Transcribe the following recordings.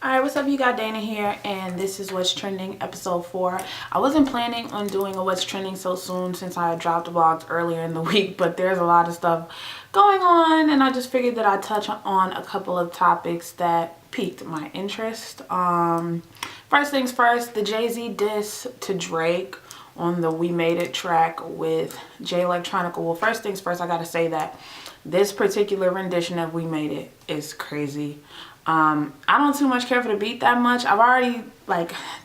Alright, what's up, you got Dana here, and this is What's Trending episode 4. I wasn't planning on doing a What's Trending so soon since I dropped vlogs earlier in the week, but there's a lot of stuff going on, and I just figured that I'd touch on a couple of topics that piqued my interest. First things first, the Jay-Z diss to Drake on the We Made It track with Jay Electronica. Well, first things first, I gotta say that this particular rendition of We Made It is crazy. I don't too much care for the beat that much. I've already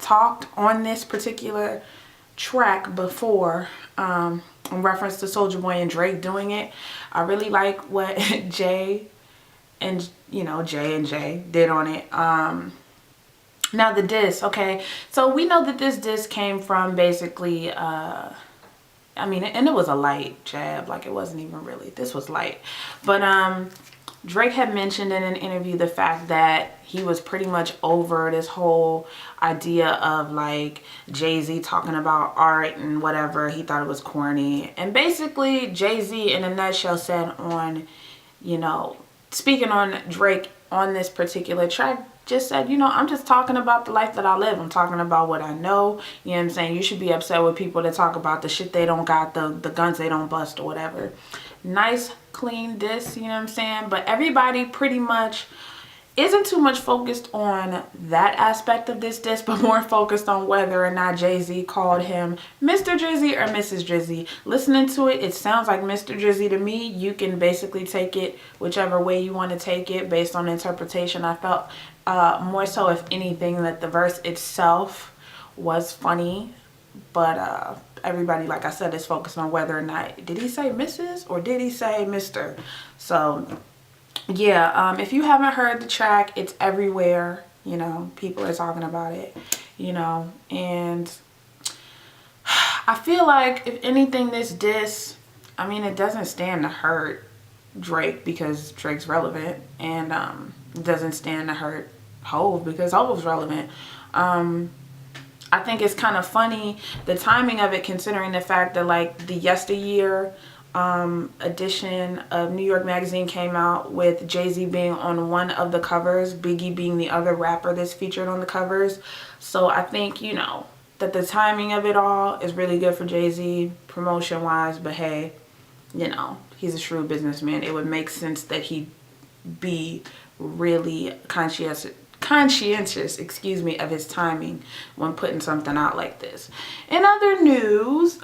talked on this particular track before in reference to Soulja Boy and Drake doing it. I really like what Jay and Jay did on it. Now the diss, okay, so we know that this diss came from basically and it was a light jab, like it wasn't even really, this was light, but Drake had mentioned in an interview the fact that he was pretty much over this whole idea of like Jay-Z talking about art and whatever. He thought it was corny. And basically Jay-Z in a nutshell said on, speaking on Drake on this particular track, just said, I'm just talking about the life that I live. I'm talking about what I know. You know what I'm saying? You should be upset with people that talk about the shit they don't got, the guns they don't bust or whatever. Nice, clean diss, you know what I'm saying? But everybody pretty much isn't too much focused on that aspect of this diss, but more focused on whether or not Jay-Z called him Mr. Drizzy or Mrs. Drizzy. Listening to it, it sounds like Mr. Drizzy to me. You can basically take it whichever way you want to take it based on interpretation. I felt more so, if anything, that the verse itself was funny, but everybody, like I said, is focused on whether or not, did he say Mrs. or did he say Mr.? So yeah, if you haven't heard the track, it's everywhere. People are talking about it, and I feel like if anything, this diss, it doesn't stand to hurt Drake because Drake's relevant, and it doesn't stand to hurt Hov because Hov's relevant. I think it's kind of funny, the timing of it, considering the fact that the yesteryear edition of New York Magazine came out with Jay-Z being on one of the covers, Biggie being the other rapper that's featured on the covers. So I think, that the timing of it all is really good for Jay-Z promotion wise, but hey, he's a shrewd businessman. It would make sense that he be really conscientious, of his timing when putting something out like this. In other news,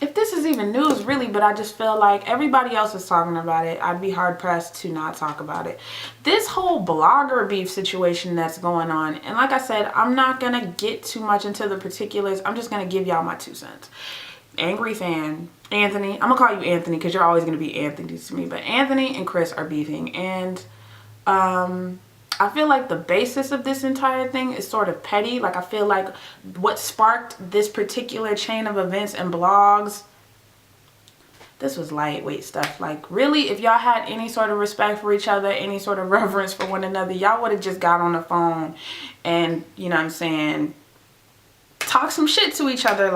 if this is even news really, but I just feel like everybody else is talking about it, I'd be hard pressed to not talk about it. This whole blogger beef situation that's going on, and like I said, I'm not gonna get too much into the particulars. I'm just gonna give y'all my 2 cents. AngryFan, Anthony, I'm gonna call you Anthony because you're always gonna be Anthony to me, but Anthony and Chris are beefing, and I feel like the basis of this entire thing is sort of petty. I feel like what sparked this particular chain of events and blogs, this was lightweight stuff. Really, if y'all had any sort of respect for each other, any sort of reverence for one another, y'all would have just got on the phone and, talk some shit to each other.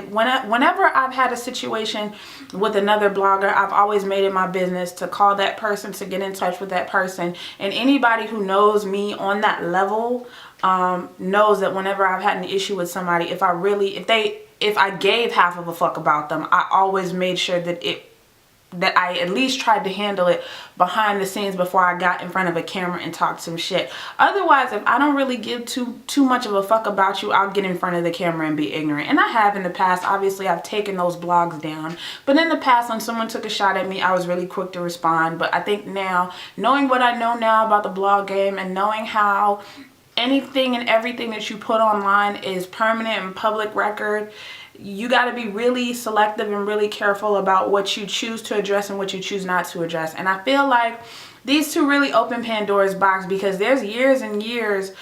Whenever I've had a situation with another blogger, I've always made it my business to call that person, to get in touch with that person, and anybody who knows me on that level knows that whenever I've had an issue with somebody, if I gave half of a fuck about them, I always made sure that I at least tried to handle it behind the scenes before I got in front of a camera and talked some shit. Otherwise, if I don't really give too much of a fuck about you, I'll get in front of the camera and be ignorant. And I have in the past. Obviously, I've taken those blogs down. But in the past, when someone took a shot at me, I was really quick to respond. But I think now, knowing what I know now about the blog game and knowing how anything and everything that you put online is permanent and public record, you got to be really selective and really careful about what you choose to address and what you choose not to address. And I feel like these two really open Pandora's box, because there's years and years,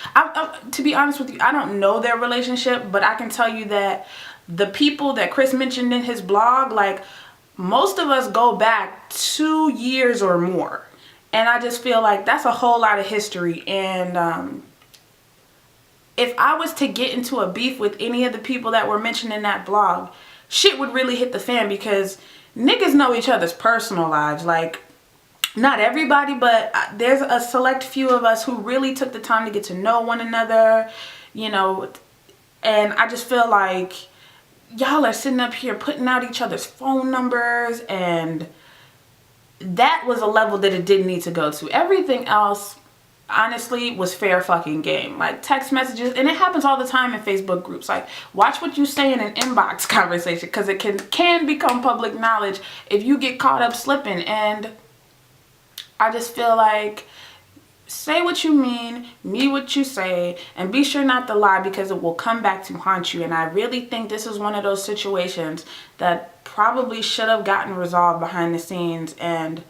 to be honest with you, I don't know their relationship, but I can tell you that the people that Chris mentioned in his blog, most of us go back 2 years or more. And I just feel like that's a whole lot of history. And if I was to get into a beef with any of the people that were mentioned in that blog, shit would really hit the fan, because niggas know each other's personal lives. not everybody, but there's a select few of us who really took the time to get to know one another, you know, and I just feel like y'all are sitting up here putting out each other's phone numbers, and that was a level that it didn't need to go to. Everything else, honestly, was fair fucking game. Like text messages, and it happens all the time in Facebook groups. Like, watch what you say in an inbox conversation, because it can become public knowledge if you get caught up slipping. And I just feel like, say what you mean what you say, and be sure not to lie, because it will come back to haunt you. And I really think this is one of those situations that probably should have gotten resolved behind the scenes. And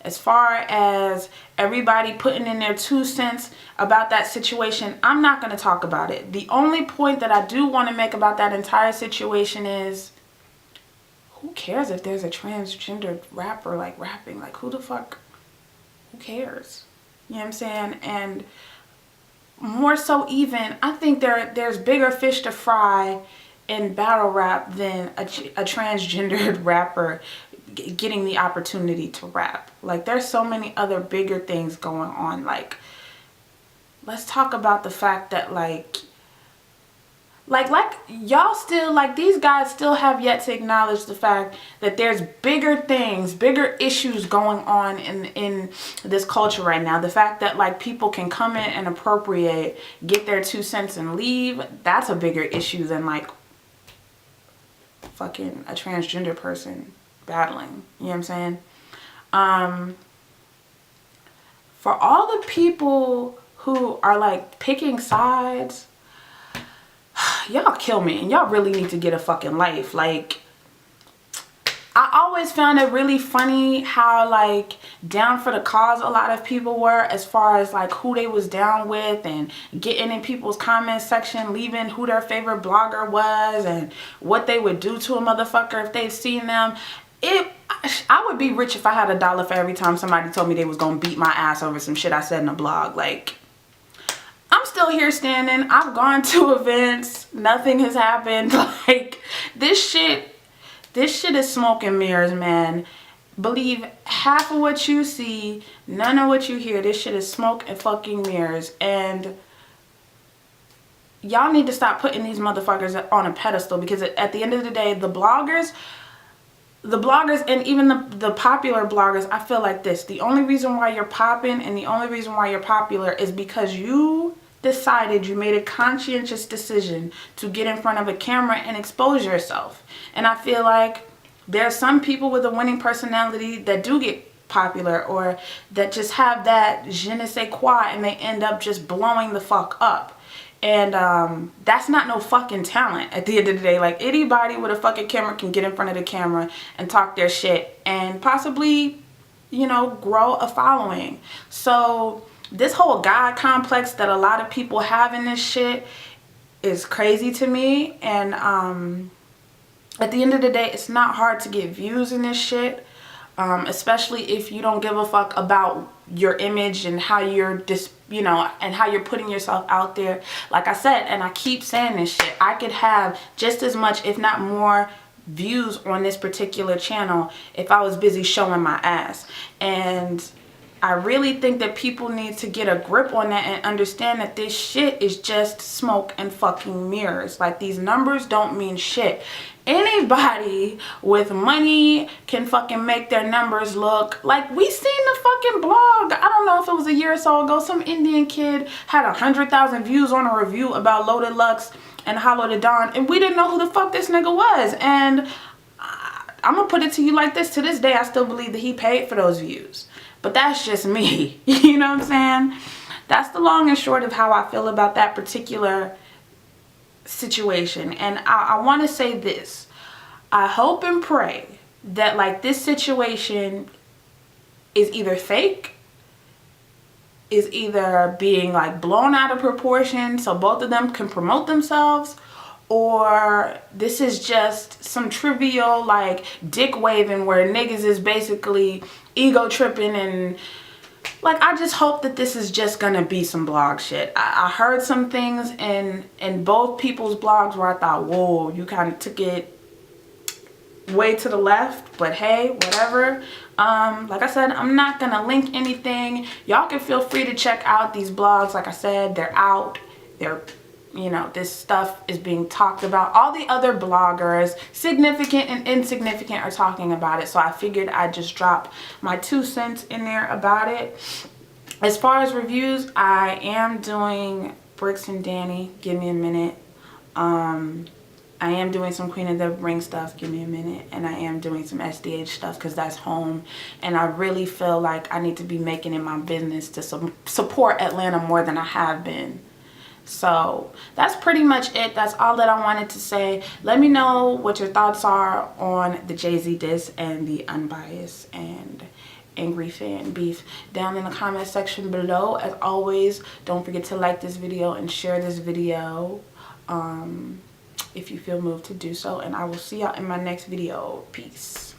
as far as everybody putting in their 2 cents about that situation, I'm not going to talk about it. The only point that I do want to make about that entire situation is, who cares if there's a transgendered rapper like rapping? Like, who the fuck? Who cares? You know what I'm saying? And more so, even, I think there's bigger fish to fry in battle rap than a transgendered rapper getting the opportunity to rap. Like, there's so many other bigger things going on. Like, let's talk about the fact that like y'all still, like, these guys still have yet to acknowledge the fact that there's bigger things, bigger issues going on in this culture right now. The fact that like people can come in and appropriate, get their 2 cents and leave, that's a bigger issue than like fucking a transgender person battling. You know what I'm saying? For all the people who are like picking sides, y'all kill me, and y'all really need to get a fucking life. Like, I always found it really funny how like down for the cause a lot of people were, as far as like who they was down with, and getting in people's comment section, leaving who their favorite blogger was and what they would do to a motherfucker if they'd seen them. I would be rich if I had $1 for every time somebody told me they was gonna beat my ass over some shit I said in a blog. Like, I'm still here standing. I've gone to events. Nothing has happened. Like, this shit is smoke and mirrors, man. Believe half of what you see, none of what you hear. This shit is smoke and fucking mirrors. And y'all need to stop putting these motherfuckers on a pedestal, because at the end of the day, the bloggers and even the popular bloggers, I feel like this. The only reason why you're popping and the only reason why you're popular is because you decided, you made a conscientious decision to get in front of a camera and expose yourself. And I feel like there's some people with a winning personality that do get popular, or that just have that je ne sais quoi, and they end up just blowing the fuck up. And that's not no fucking talent at the end of the day. Like, anybody with a fucking camera can get in front of the camera and talk their shit and possibly, you know, grow a following. So this whole God complex that a lot of people have in this shit is crazy to me. And at the end of the day, it's not hard to get views in this shit. Especially if you don't give a fuck about your image and how you're and how you're putting yourself out there. Like I said, and I keep saying this shit, I could have just as much, if not more, views on this particular channel if I was busy showing my ass. And I really think that people need to get a grip on that and understand that this shit is just smoke and fucking mirrors. Like, these numbers don't mean shit. Anybody with money can fucking make their numbers look like, we seen the fucking blog. I don't know if it was a year or so ago, some Indian kid had 100,000 views on a review about Loaded Lux and Hollow the Dawn, and we didn't know who the fuck this nigga was. And I'm gonna put it to you like this: to this day, I still believe that he paid for those views. But that's just me. You know what I'm saying? That's the long and short of how I feel about that particular situation. And I want to say this: I hope and pray that like this situation is either fake, is either being like blown out of proportion so both of them can promote themselves, or this is just some trivial like dick waving where niggas is basically ego tripping. And like, I just hope that this is just gonna be some blog shit. I heard some things in both people's blogs where I thought, whoa, you kind of took it way to the left, but hey, whatever. Like I said, I'm not gonna link anything. Y'all can feel free to check out these blogs. Like I said, they're out. They're, you know, this stuff is being talked about. All the other bloggers, significant and insignificant, are talking about it. So I figured I'd just drop my 2 cents in there about it. As far as reviews, I am doing Bricks and Danny. Give me a minute. I am doing some Queen of the Ring stuff. Give me a minute. And I am doing some SDH stuff because that's home. And I really feel like I need to be making it my business to support Atlanta more than I have been. So that's pretty much it. That's all that I wanted to say. Let me know what your thoughts are on the Jay-Z diss and the Unbias and Angry Fan beef down in the comment section below. As always, don't forget to like this video and share this video if you feel moved to do so, and I will see y'all in my next video. Peace.